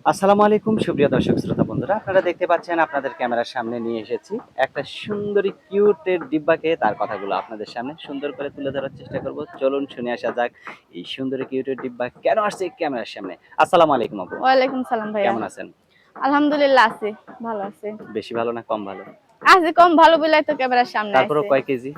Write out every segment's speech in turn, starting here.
আসসালামু আলাইকুম সুপ্রিয় দর্শক শ্রোতা বন্ধুরা, আপনারা দেখতে পাচ্ছেন আপনাদের ক্যামেরার সামনে নিয়ে এসেছি একটা সুন্দরী কিউটের ডিব্বাকে। তার কথাগুলো আপনাদের সামনে সুন্দর করে তুলে ধরার চেষ্টা করব। চলুন শুনে আসা যাক এই সুন্দরী কিউটের ডিব্বা কেন আসছে এই ক্যামেরার সামনে। আসসালামু আলাইকুম আপু। ওয়ালাইকুম সালাম ভাইয়া। কেমন আছেন? আলহামদুলিল্লাহ আছি, ভালো আছি। বেশি ভালো না কম ভালো? আছি কম ভালো বলেই তো ক্যামেরার সামনে তারপরও আইছি। কয় কেজি?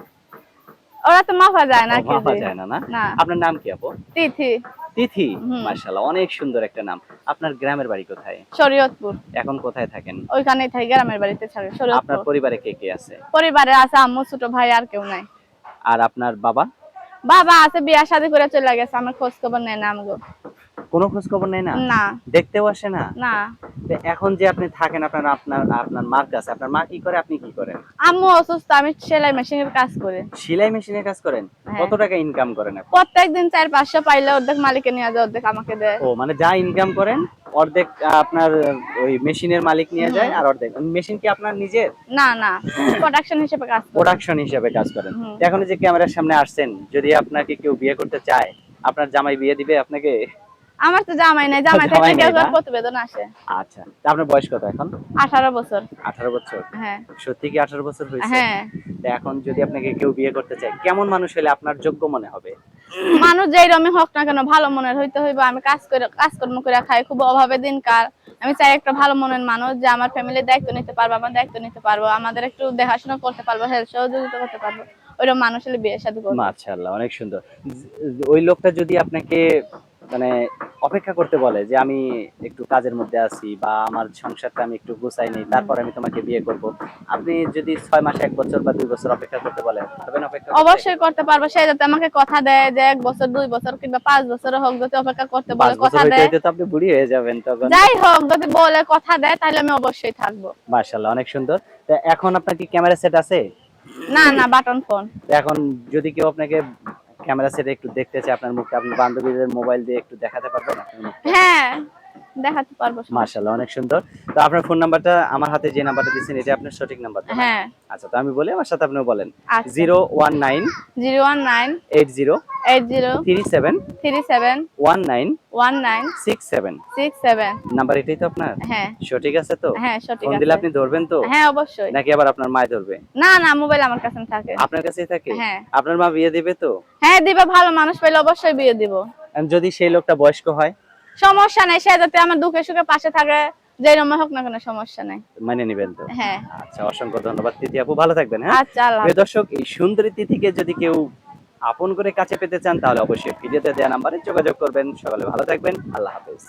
ওরা তো মাপা যায় না ও মাপা কেজি। যায় না না? না। আপনার নাম কি আপু? তিথি। তিথি। হুম। মাশাআল্লাহ, অনেক সুন্দর একটা নাম। আপনার গ্রামের বাড়ি কোথায়? শরীয়তপুর। এখন কোথায় থাকেন? ওইখানেই থাকি, গ্রামের বাড়িতে থাকি আপনার শরীয়তপুর। পরিবারে কে কে আছে? পরিবারে আছে আম্মু, ছোট ভাই আর কেউ নাই। আর আপনার বাবা? বাবা আছে, বিয়া শাদী করে চলে গেছে, আমার খোঁজ খবর নেয় না আমগো। কোনো খোঁজ খবর নেই না? না। দেখতেও আসে না? না। তো এখন যে আপনি থাকেন আপনার আপনার আপনার মার কাছে, আপনার মা কি করে, আপনি কি করেন? আম্মু অসুস্থ, আমি সেলাই মেশিনের কাজ করি। সেলাই মেশিনের কাজ করেন? হ্যাঁ। কত টাকা ইনকাম করেন আপনি? প্রত্যেকদিন 400-500 পাইলে অর্ধেক মালিকে নিয়ে যায়, অর্ধেক আমাকে দেয়। ও মানে যা ইনকাম করেন অর্ধেক আপনার ওই মেশিনের মালিক নিয়ে যায়, হুম। আর অর্ধেক মেশিন কি আপনার নিজের? না না, প্রোডাকশন হিসেবে কাজ করি। প্রোডাকশন হিসেবে কাজ করেন। হুম। তো এখন এই যে ক্যামেরার সামনে আসছেন, যদি আপনাকে কেউ বিয়ে করতে চায়, আপনার জামাই বিয়ে দিবে আপনাকে? আমার তো জামাই নাই, জামাই থাকলে জামাই কেউ নাই কেউ না? প্রতিবেদন আসে। আচ্ছা, তা আপনার বয়স কত এখন? 18 বছর। 18 বছর? হ্যাঁ। সত্যি কি 18 বছর হয়েছে? হ্যাঁ। তো এখন যদি আপনাকে কেউ বিয়ে করতে চায়, কেমন মানুষ হলে আপনার যোগ্য মনে হবে? মানুষ যেই রকমই হোক না কেন ভালো মনের হইতে হইবে। আমি কাজকর্ম করে খাই, খুব অভাবে দিন কার। আমি চাই একটা ভালো মনের মানুষ যে আমার ফ্যামিলির দায়িত্ব নিতে পারবো, আমার দায়িত্ব নিতে পারবো, আমাদের একটু দেখাশোনা করতে পারবো, হেল্প সহযোগিতা করতে পারবো। ওইরকম মানুষ হলে বিয়ে শাদী করবো। মাশাআল্লাহ, অনেক সুন্দর। ওই লোকটা যদি আপনাকে মানে অপেক্ষা করতে বলে যে আমি একটু কাজের মধ্যে আছি বা আমার সংসারটা আমি একটু গুছাই নেই, তারপর আমি তোমাকে বিয়ে করব, আপনি যদি 6 মাস 1 বছর বা 2 বছর অপেক্ষা করতে বলেন, পারবেন অপেক্ষা করতে? অবশ্যই করতে পারবো। সে যাতে আমাকে কথা দেয় যে 1 বছর 2 বছর কিংবা 5 বছর হোক, যদি অপেক্ষা করতে 5 বলে বছর কথা হইতে দেয়, হইতে তো আপনি বুড়ি হয়ে যাবেন তখন। যাই হোক যদি বলে কথা দেয় তাহলে আমি অবশ্যই থাকবো। মাশাআল্লাহ, অনেক সুন্দর। তো এখন আপনার কি ক্যামেরা সেট আছে? না না, বাটন ফোন। তো এখন যদি কেউ আপনাকে ক্যামেরা সেটে একটু দেখতে চায় আপনার মুখটা, আপনি বান্ধবীদের মোবাইল দিয়ে একটু দেখাতে পারবেন আপনার মুখটা? হ্যাঁ, দেখাতে পারবো, সমস্যা মাশাআল্লাহ, নেই। অনেক সুন্দর। তো আপনার ফোন নাম্বারটা আমার হাতে যে নাম্বারটা দিয়েছেন, এটা আপনার সঠিক নাম্বার তো না? হ্যাঁ। আচ্ছা, তো আমি বলি, আমার সাথে আপনিও বলেন। আচ্ছা। 019 019 80 80 37 37 19 19 67। 67। নাম্বার এটাই তো আপনার? হ্যাঁ। সঠিক আছে তো? হ্যাঁ, সঠিক ফোন দিলে আছে। আপনি ধরবেন তো? হ্যাঁ, অবশ্যই। নাকি আবার আপনার মা ধরবে? না না, মোবাইল আমার কাছে থাকে। আপনার কাছেই থাকে? হ্যাঁ। আপনার মা বিয়ে দিবে তো? হ্যাঁ দিবে, ভালো মানুষ পেলে অবশ্যই বিয়ে দিব। আর যদি সেই লোকটা বয়স্ক হয়? সমস্যা নাই, সে যাতে আমার দুঃখে সুখে পাশে থাকে, যেরকম হোক না কোনো সমস্যা নাই। মানে নিবেন তো? হ্যাঁ। আচ্ছা, অসংখ্য ধন্যবাদ তিথি আপু, ভালো থাকবেন। হ্যাঁ, আচ্ছা, আল্লাহ প্রিয় হাফেজ। দর্শক, এই সুন্দরী তিথিকে যদি কেউ আপন করে কাছে পেতে চান, তাহলে অবশ্যই ভিডিওতে দেওয়া নাম্বারে যোগাযোগ করবেন। সকলে ভালো থাকবেন, আল্লাহ হাফেজ।